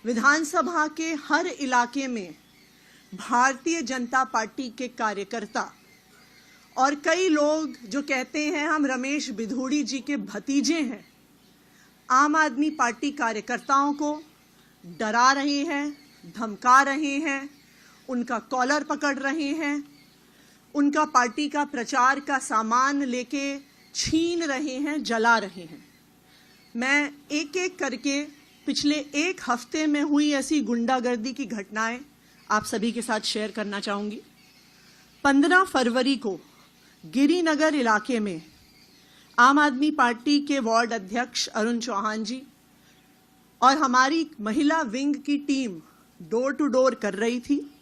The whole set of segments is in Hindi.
विधानसभा के हर इलाके में भारतीय जनता पार्टी के कार्यकर्ता और कई लोग जो कहते हैं हम रमेश बिधूड़ी जी के भतीजे हैं, आम आदमी पार्टी कार्यकर्ताओं को डरा रहे हैं, धमका रहे हैं, उनका कॉलर पकड़ रहे हैं, उनका पार्टी का प्रचार का सामान लेके छीन रहे हैं, जला रहे हैं। मैं एक एक करके पिछले एक हफ्ते में हुई ऐसी गुंडागर्दी की घटनाएं आप सभी के साथ शेयर करना चाहूंगी। 15 फरवरी को गिरिनगर इलाके में आम आदमी पार्टी के वार्ड अध्यक्ष अरुण चौहान जी और हमारी महिला विंग की टीम डोर टू डोर कर रही थी।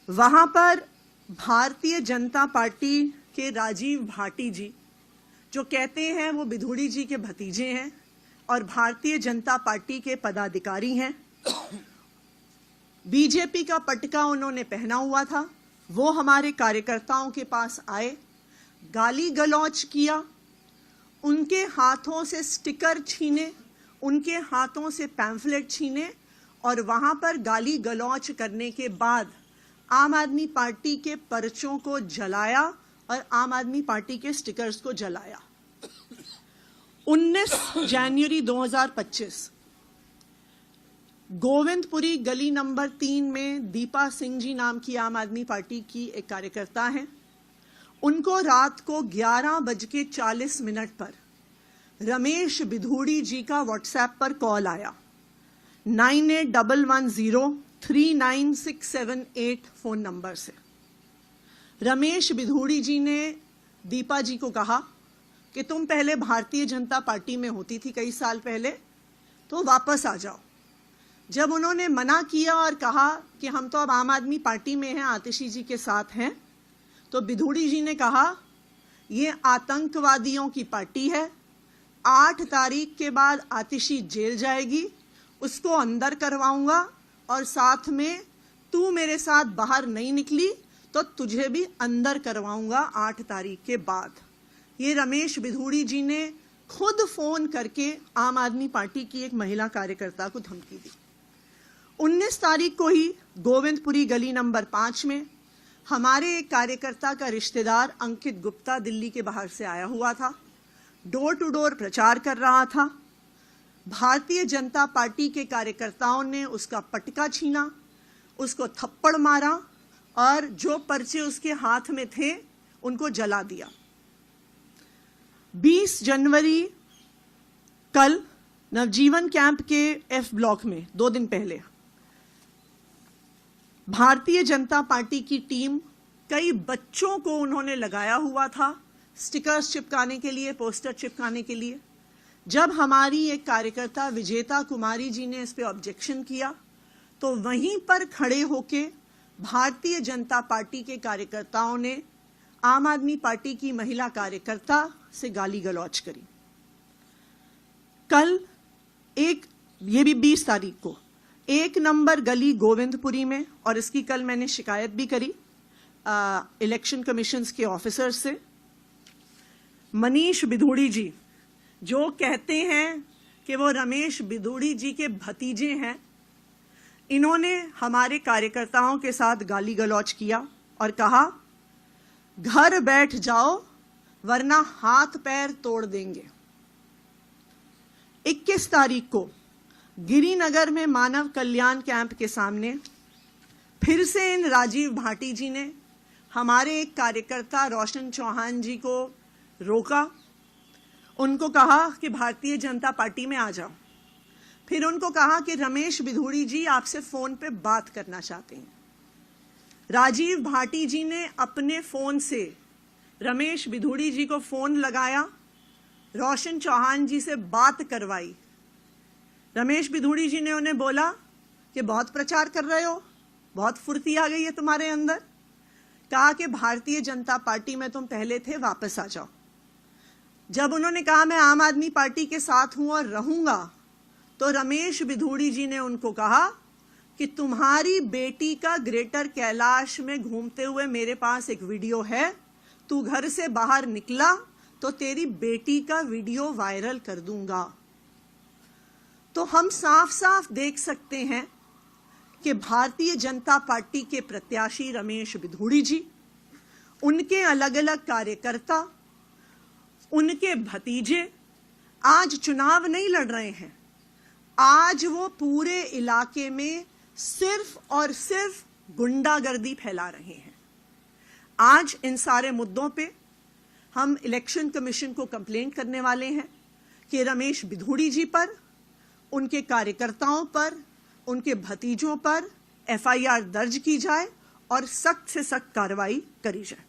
वहां पर भारतीय जनता पार्टी के राजीव भाटी जी, जो कहते हैं वो बिधूड़ी जी के भतीजे हैं और भारतीय जनता पार्टी के पदाधिकारी हैं, बीजेपी का पटका उन्होंने पहना हुआ था, वो हमारे कार्यकर्ताओं के पास आए, गाली गलौज किया, उनके हाथों से स्टिकर छीने, उनके हाथों से पैम्फलेट छीने और वहां पर गाली गलौज करने के बाद आम आदमी पार्टी के पर्चों को जलाया और आम आदमी पार्टी के स्टिकर्स को जलाया। 19 जनवरी 2025 गोविंदपुरी गली नंबर 3 में दीपा सिंह जी नाम की आम आदमी पार्टी की एक कार्यकर्ता हैं। उनको रात को 11:40 पर रमेश बिधूड़ी जी का व्हाट्सएप पर कॉल आया। 9811039678 फोन नंबर से रमेश बिधूड़ी जी ने दीपा जी को कहा कि तुम पहले भारतीय जनता पार्टी में होती थी कई साल पहले, तो वापस आ जाओ। जब उन्होंने मना किया और कहा कि हम तो अब आम आदमी पार्टी में हैं, आतिशी जी के साथ हैं, तो बिधूड़ी जी ने कहा ये आतंकवादियों की पार्टी है, 8 तारीख के बाद आतिशी जेल जाएगी, उसको अंदर करवाऊंगा और साथ में तू मेरे साथ बाहर नहीं निकली तो तुझे भी अंदर करवाऊंगा 8 तारीख के बाद। ये रमेश बिधूड़ी जी ने खुद फोन करके आम आदमी पार्टी की एक महिला कार्यकर्ता को धमकी दी। 19 तारीख को ही गोविंदपुरी गली नंबर 5 में हमारे एक कार्यकर्ता का रिश्तेदार अंकित गुप्ता दिल्ली के बाहर से आया हुआ था, डोर टू डोर प्रचार कर रहा था। भारतीय जनता पार्टी के कार्यकर्ताओं ने उसका पटका छीना, उसको थप्पड़ मारा और जो पर्चे उसके हाथ में थे उनको जला दिया। 20 जनवरी कल नवजीवन कैंप के एफ ब्लॉक में 2 दिन पहले भारतीय जनता पार्टी की टीम, कई बच्चों को उन्होंने लगाया हुआ था स्टिकर्स चिपकाने के लिए, पोस्टर चिपकाने के लिए। जब हमारी एक कार्यकर्ता विजेता कुमारी जी ने इस पे ऑब्जेक्शन किया तो वहीं पर खड़े होके भारतीय जनता पार्टी के कार्यकर्ताओं ने आम आदमी पार्टी की महिला कार्यकर्ता से गाली गलौज करी। कल ये भी 20 तारीख को 1 नंबर गली गोविंदपुरी में, और इसकी कल मैंने शिकायत भी करी इलेक्शन कमीशन के ऑफिसर से, मनीष बिधूड़ी जी जो कहते हैं कि वो रमेश बिधूड़ी जी के भतीजे हैं, इन्होंने हमारे कार्यकर्ताओं के साथ गाली गलौज किया और कहा घर बैठ जाओ वरना हाथ पैर तोड़ देंगे। 21 तारीख को गिरिनगर में मानव कल्याण कैंप के सामने फिर से इन राजीव भाटी जी ने हमारे एक कार्यकर्ता रोशन चौहान जी को रोका, उनको कहा कि भारतीय जनता पार्टी में आ जाओ। फिर उनको कहा कि रमेश बिधूड़ी जी आपसे फोन पे बात करना चाहते हैं। राजीव भाटी जी ने अपने फोन से रमेश बिधूड़ी जी को फोन लगाया, रोशन चौहान जी से बात करवाई। रमेश बिधूड़ी जी ने उन्हें बोला कि बहुत प्रचार कर रहे हो, बहुत फुर्ती आ गई है तुम्हारे अंदर। कहा कि भारतीय जनता पार्टी में तुम पहले थे, वापस आ जाओ। जब उन्होंने कहा मैं आम आदमी पार्टी के साथ हूं और रहूंगा, तो रमेश बिधूड़ी जी ने उनको कहा कि तुम्हारी बेटी का ग्रेटर कैलाश में घूमते हुए मेरे पास एक वीडियो है, तू घर से बाहर निकला तो तेरी बेटी का वीडियो वायरल कर दूंगा। तो हम साफ साफ देख सकते हैं कि भारतीय जनता पार्टी के प्रत्याशी रमेश बिधूड़ी जी, उनके अलग अलग कार्यकर्ता, उनके भतीजे आज चुनाव नहीं लड़ रहे हैं। आज वो पूरे इलाके में सिर्फ और सिर्फ गुंडागर्दी फैला रहे हैं। आज इन सारे मुद्दों पे हम इलेक्शन कमीशन को कंप्लेंट करने वाले हैं कि रमेश बिधूड़ी जी पर, उनके कार्यकर्ताओं पर, उनके भतीजों पर एफआईआर दर्ज की जाए और सख्त से सख्त कार्रवाई करी जाए।